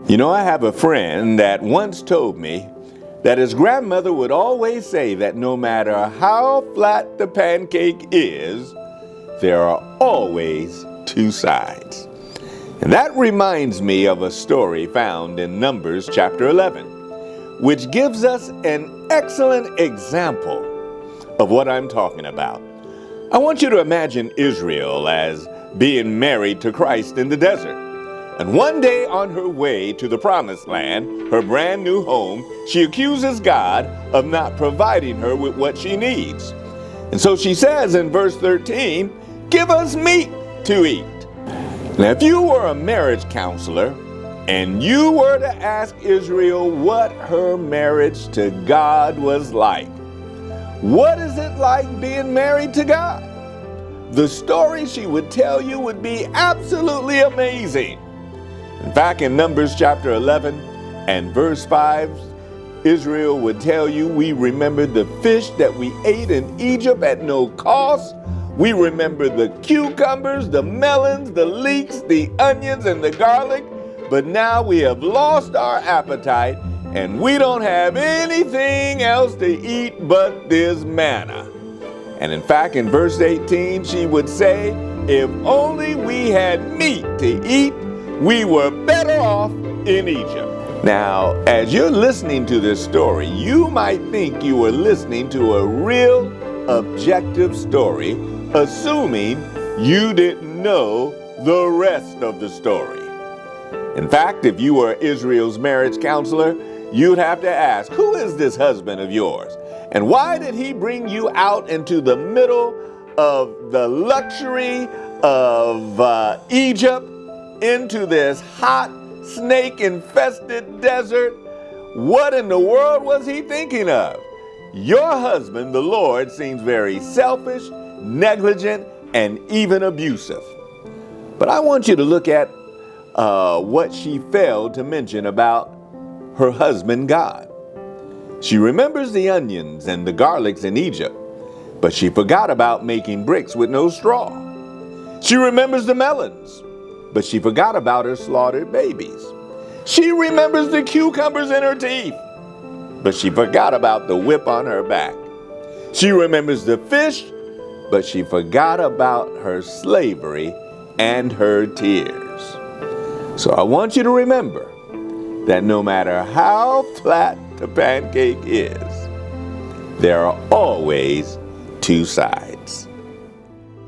You know, I have a friend that once told me that his grandmother would always say that no matter how flat the pancake is, there are always two sides. And that reminds me of a story found in Numbers chapter 11, which gives us an excellent example of what I'm talking about. I want you to imagine Israel as being married to Christ in the desert. And one day on her way to the promised land, her brand new home, she accuses God of not providing her with what she needs. And so she says in verse 13, "Give us meat to eat." Now, if you were a marriage counselor and you were to ask Israel what her marriage to God was like, what is it like being married to God? The story she would tell you would be absolutely amazing. In fact, in Numbers chapter 11 and verse 5, Israel would tell you, "We remember the fish that we ate in Egypt at no cost. We remember the cucumbers, the melons, the leeks, the onions, and the garlic. But now we have lost our appetite, and we don't have anything else to eat but this manna." And in fact, in verse 18, she would say, "If only we had meat to eat, we were better off in Egypt." Now, as you're listening to this story, you might think you were listening to a real objective story, assuming you didn't know the rest of the story. In fact, if you were Israel's marriage counselor, you'd have to ask, who is this husband of yours? And why did he bring you out into the middle of the luxury of Egypt, into this hot, snake-infested desert? What in the world was he thinking of? Your husband, the Lord, seems very selfish, negligent, and even abusive. But I want you to look at what she failed to mention about her husband, God. She remembers the onions and the garlics in Egypt, but she forgot about making bricks with no straw. She remembers the melons, but she forgot about her slaughtered babies. She remembers the cucumbers in her teeth, but she forgot about the whip on her back. She remembers the fish, but she forgot about her slavery and her tears. So I want you to remember that no matter how flat the pancake is, there are always two sides.